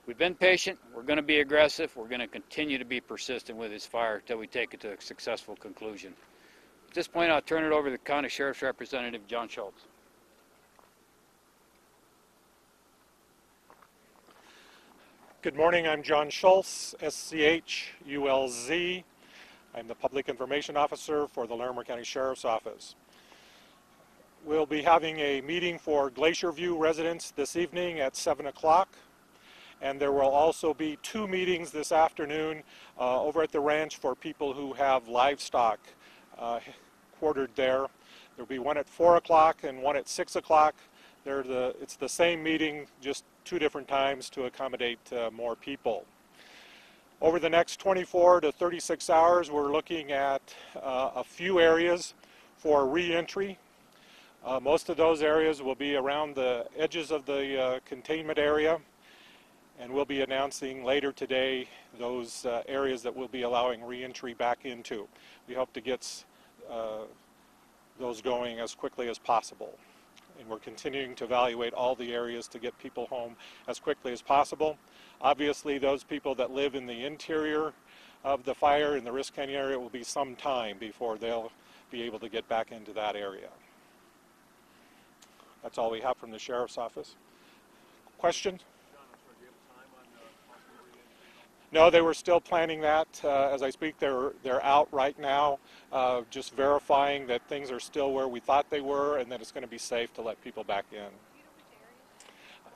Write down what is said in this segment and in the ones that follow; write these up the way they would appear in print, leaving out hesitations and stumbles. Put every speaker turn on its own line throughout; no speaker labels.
We've been patient, we're going to be aggressive, we're going to continue to be persistent with this fire until we take it to a successful conclusion. At this point, I'll turn it over to the County Sheriff's Representative, John Schultz.
Good morning, I'm John Schultz, SCHULZ. I'm the Public Information Officer for the Larimer County Sheriff's Office. We'll be having a meeting for Glacier View residents this evening at 7 o'clock. And there will also be 2 meetings this afternoon over at the ranch for people who have livestock quartered there. There will be one at 4 o'clock and one at 6 o'clock. It's the same meeting, just 2 different times to accommodate more people. Over the next 24 to 36 hours, we're looking at a few areas for re-entry. Most of those areas will be around the edges of the containment area, and we'll be announcing later today those areas that we'll be allowing re-entry back into. We hope to get those going as quickly as possible. And we're continuing to evaluate all the areas to get people home as quickly as possible. Obviously, those people that live in the interior of the fire in the Risk Canyon area will be some time before they'll be able to get back into that area. That's all we have from the Sheriff's Office. Question? No, they were still planning that. As I speak, they're out right now, just verifying that things are still where we thought they were and that it's going to be safe to let people back in.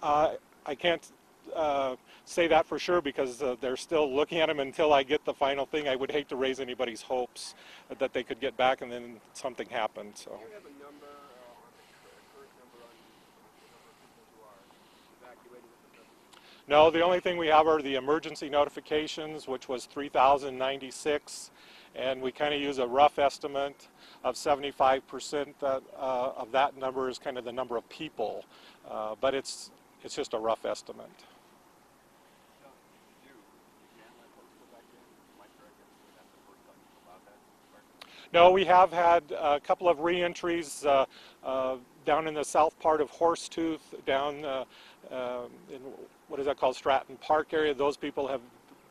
I can't say that for sure because they're still looking at them until I get the final thing. I would hate to raise anybody's hopes that they could get back and then something happened. So.
Do you have a number on the current number on the number of people who are evacuated?
No, the only thing we have are the emergency notifications, which was 3,096, and we kind of use a rough estimate of 75% of that number is kind of the number of people, but it's just a rough estimate. No, we have had a couple of re-entries down in the south part of Horsetooth, down in what is that called, Stratton Park area. Those people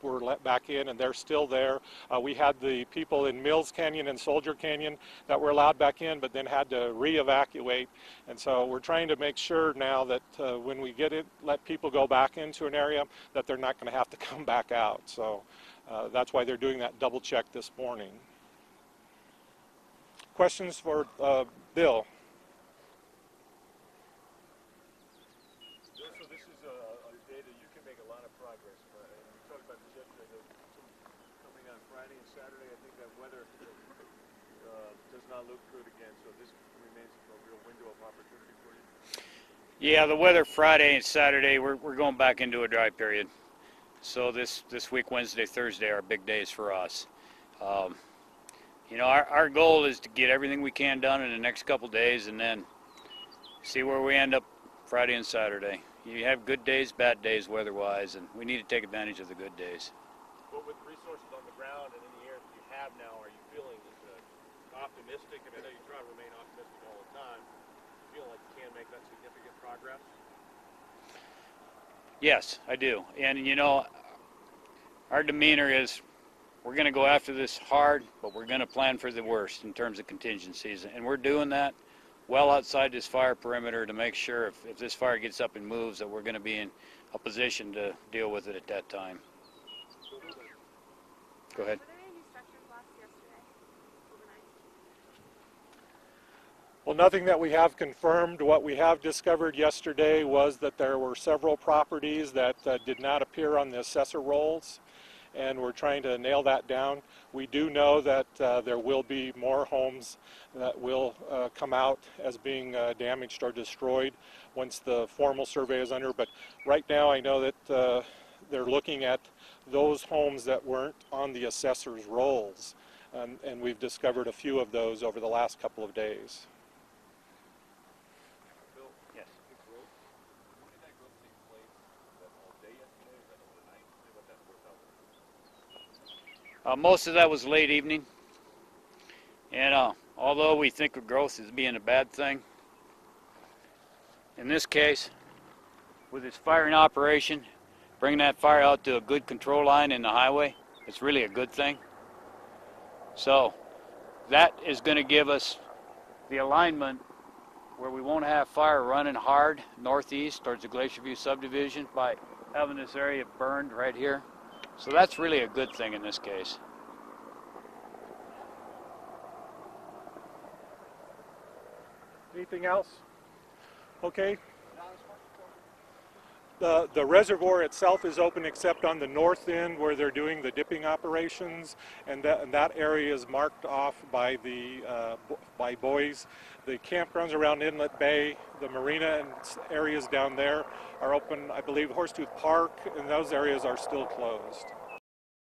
were let back in and they're still there. We had the people in Mills Canyon and Soldier Canyon that were allowed back in but then had to re-evacuate. And so we're trying to make sure now that when we let people go back into an area that they're not going to have to come back out. So that's why they're doing that double check this morning. Questions for Bill?
So this is a day that you can make a lot of progress. We talked about this yesterday. Coming on Friday and Saturday, I think that weather does not look good again. So this remains a real window of opportunity for you.
Yeah, the weather Friday and Saturday, we're going back into a dry period. So this week, Wednesday, Thursday are big days for us. You know, our goal is to get everything we can done in the next couple days and then see where we end up Friday and Saturday. You have good days, bad days weather-wise, and we need to take advantage of the good days.
But with the resources on the ground and in the air that you have now, are you feeling optimistic? And I know you try to remain optimistic all the time. You feel like you can make that significant progress?
Yes, I do. And, you know, our demeanor is we're going to go after this hard, but we're going to plan for the worst in terms of contingencies. And we're doing that well outside this fire perimeter to make sure if this fire gets up and moves that we're going to be in a position to deal with it at that time. Go ahead.
Were there any structures lost yesterday, overnight?
Well, nothing that we have confirmed. What we have discovered yesterday was that there were several properties that did not appear on the assessor rolls, and we're trying to nail that down. We do know that there will be more homes that will come out as being damaged or destroyed once the formal survey is under, but right now I know that they're looking at those homes that weren't on the assessor's rolls, and we've discovered a few of those over the last couple of days.
Bill?
Yes.
The growth, when did that growth take place? Was that all day yesterday? Was that overnight? Tell me about that 4,000.
Most of that was late evening, and although we think of growth as being a bad thing, in this case, with its fire in operation, bring that fire out to a good control line in the highway. It's really a good thing. So that is going to give us the alignment where we won't have fire running hard northeast towards the Glacier View subdivision by having this area burned right here. So that's really a good thing in this case.
Anything else? Okay. The reservoir itself is open except on the north end where they're doing the dipping operations, and that area is marked off by the by buoys. The campgrounds around Inlet Bay, the marina and areas down there are open. I believe Horsetooth Park and those areas are still closed.